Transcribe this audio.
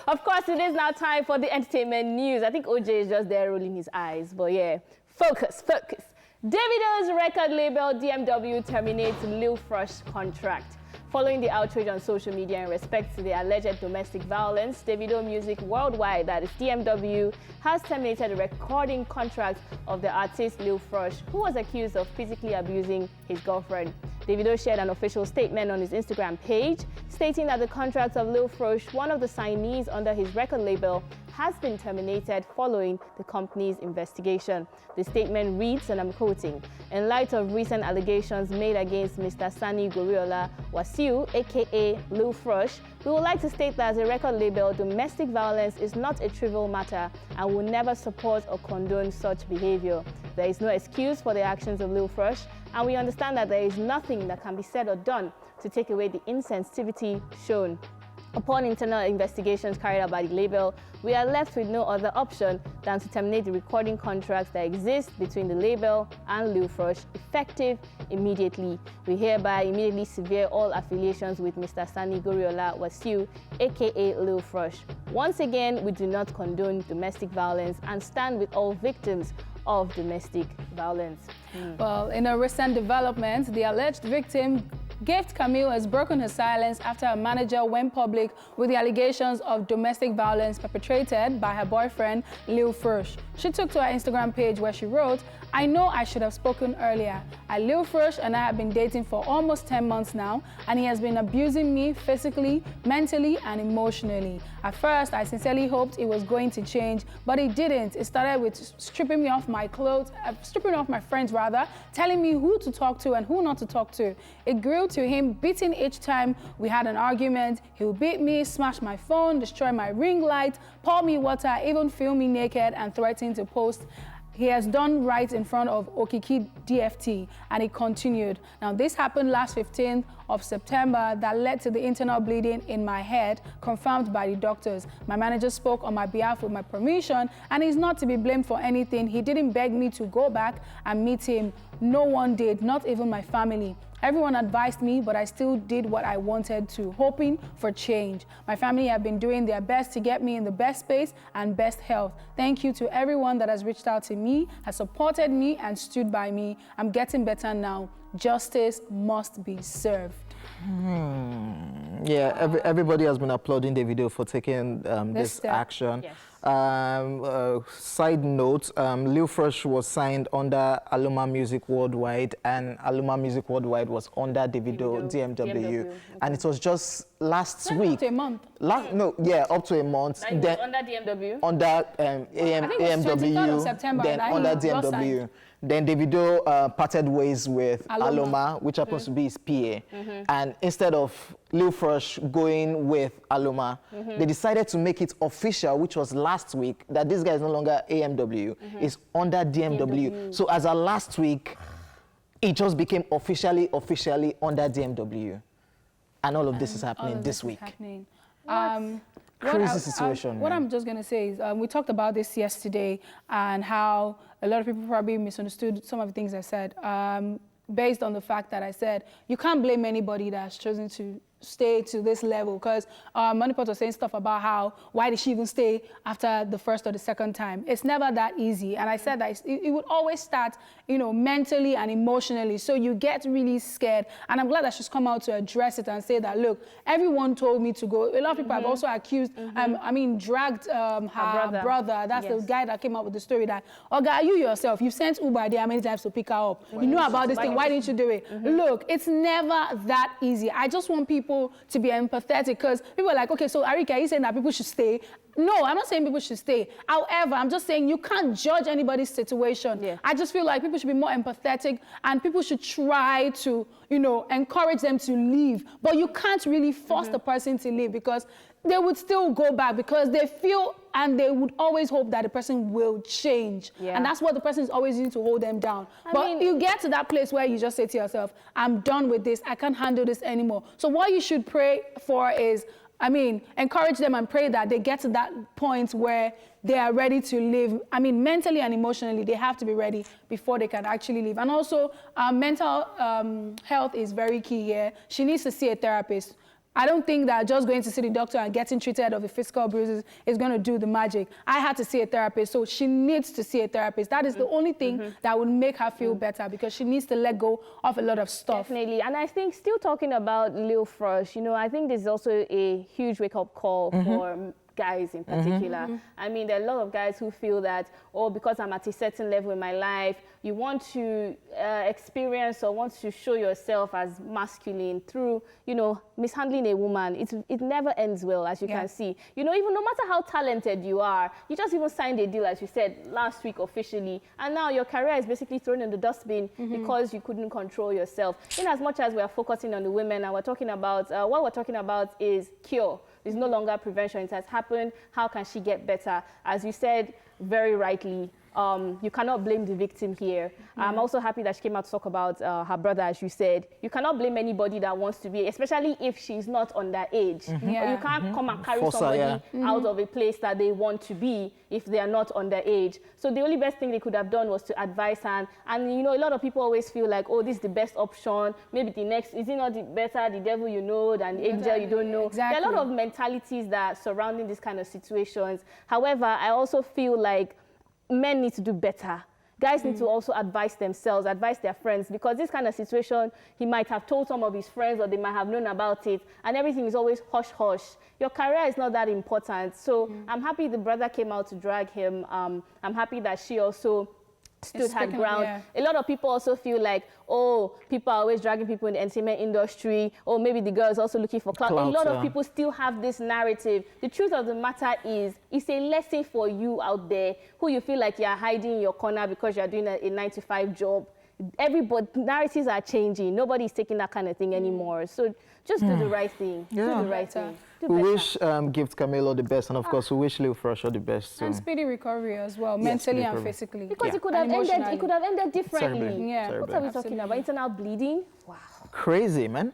Of course, it is now time for the entertainment news. I think OJ is just there rolling his eyes, but yeah, focus. Davido's record label DMW terminates Lil Frosh contract. Following the outrage on social media in respect to the alleged domestic violence, Davido Music Worldwide, that is DMW, has terminated the recording contract of the artist Lil Frosh, who was accused of physically abusing his girlfriend. Davido shared an official statement on his Instagram page, stating that the contract of Lil Frosh, one of the signees under his record label, has been terminated following the company's investigation. The statement reads, and I'm quoting, "In light of recent allegations made against Mr. Sanni Goriola Wasiu, a.k.a. Lil Frosh, we would like to state that as a record label, domestic violence is not a trivial matter and will never support or condone such behavior. There is no excuse for the actions of Lil Frosh, and we understand that there is nothing that can be said or done to take away the insensitivity shown. Upon internal investigations carried out by the label, we are left with no other option than to terminate the recording contracts that exist between the label and Lil Frosh, effective immediately. We hereby immediately sever all affiliations with Mr. Sanni Goriola Wasiu, a.k.a. Lil Frosh. Once again, we do not condone domestic violence and stand with all victims of domestic violence." Well, in a recent development, the alleged victim, Gift Camille, has broken her silence after her manager went public with the allegations of domestic violence perpetrated by her boyfriend, Lil Frosh. She took to her Instagram page where she wrote, "I know I should have spoken earlier. Lil Frosh and I have been dating for almost 10 months now, and he has been abusing me physically, mentally, and emotionally. At first, I sincerely hoped it was going to change, but it didn't. It started with stripping me off my clothes, stripping off my friends rather, telling me who to talk to and who not to talk to. It grew to him beating each time we had an argument. He would beat me, smash my phone, destroy my ring light, pour me water, even film me naked and threaten to post. He has done right in front of a.k.a. DFT," and it continued. Now, this happened last 15th of September that led to the internal bleeding in my head, confirmed by the doctors. My manager spoke on my behalf with my permission, and he's not to be blamed for anything. He didn't beg me to go back and meet him. No one did, not even my family. Everyone advised me, but I still did what I wanted to, hoping for change. My family have been doing their best to get me in the best space and best health. Thank you to everyone that has reached out to me, has supported me, and stood by me. I'm getting better now. Justice must be served." Yeah, everybody has been applauding Davido for taking this action. Yes. Side note, Lil Frosh was signed under Aloma Music Worldwide, and Aloma Music Worldwide was under Davido DMW. Okay. And it was just last week. Up to a month. Up to a month. Like Then under DMW? under I think it was 23rd of September, then right? under Just DMW. signed. Then Davido parted ways with Aloma. which happens to be his PA. And instead of Lil Frosh going with Aloma, they decided to make it official, which was last week, that this guy is no longer AMW, is under DMW. So as of last week, it just became officially under DMW. And all of this is happening this week. Crazy situation. What I'm just going to say is we talked about this yesterday and how a lot of people probably misunderstood some of the things I said based on the fact that I said you can't blame anybody that has chosen to stay to this level, because Manipot was saying stuff about how, why did she even stay after the first or the second time? It's never that easy. And I said that it would always start, mentally and emotionally. So you get really scared. And I'm glad that she's come out to address it and say that, look, everyone told me to go. A lot of people have also accused, dragged her brother. That's the guy that came up with the story that, Oga, you yourself, you've sent Uber there many times to pick her up. You know about this thing. Why didn't you do it? Look, it's never that easy. I just want people to be empathetic, because people are like, okay, so Arika, are you saying that people should stay? No, I'm not saying people should stay. However, I'm just saying you can't judge anybody's situation. Yeah. I just feel like people should be more empathetic and people should try to, encourage them to leave. But you can't really force the person to leave, because they would still go back because they feel and they would always hope that the person will change. Yeah. And that's what the person is always using to hold them down. But you get to that place where you just say to yourself, I'm done with this. I can't handle this anymore. So what you should pray for is, encourage them and pray that they get to that point where they are ready to live. Mentally and emotionally, they have to be ready before they can actually leave. And also, mental health is very key here. She needs to see a therapist. I don't think that just going to see the doctor and getting treated of the physical bruises is going to do the magic. I had to see a therapist, so she needs to see a therapist. That is the only thing that would make her feel better, because she needs to let go of a lot of stuff. Definitely. And I think still talking about Lil Frosh, you know, I think this is also a huge wake-up call for guys in particular. I mean, there are a lot of guys who feel that, oh, because I'm at a certain level in my life, you want to experience or want to show yourself as masculine through, you know, mishandling a woman. It never ends well, as you can see. You know, even no matter how talented you are, you just even signed a deal, as you said, last week officially, and now your career is basically thrown in the dustbin because you couldn't control yourself. In as much as we are focusing on the women and we're talking about, what we're talking about is cure. It's no longer prevention. It has happened. How can she get better? As you said very rightly, you cannot blame the victim here. I'm also happy that she came out to talk about her brother, as you said. You cannot blame anybody that wants to be, especially if she's not underage. Or you can't come and carry somebody out of a place that they want to be if they are not underage. So the only best thing they could have done was to advise her. And you know, a lot of people always feel like, oh, this is the best option. Maybe the next, is it not better, the devil you know than the angel you don't know? Exactly. There are a lot of mentalities that are surrounding this kind of situations. However, I also feel like men need to do better. Guys need to also advise themselves, advise their friends, because this kind of situation, he might have told some of his friends or they might have known about it, and everything is always hush-hush. Your career is not that important. So I'm happy the brother came out to drag him. I'm happy that she also stood her ground. A lot of people also feel like, oh, people are always dragging people in the entertainment industry, or maybe the girl is also looking for clout. A lot of people still have this narrative. The truth of the matter is, it's a lesson for you out there who you feel like you're hiding in your corner because you're doing a 9-to-5 job. Everybody, narratives are changing. Nobody's taking that kind of thing anymore. So just do the right thing. Do the right thing. We wish Gift Camilo the best, and of course we wish Lil Frosh the best. So. And speedy recovery as well, mentally and physically. Because it could have ended. It could have ended differently. Terribly. What are we talking about? Internal bleeding? Wow. Crazy, man.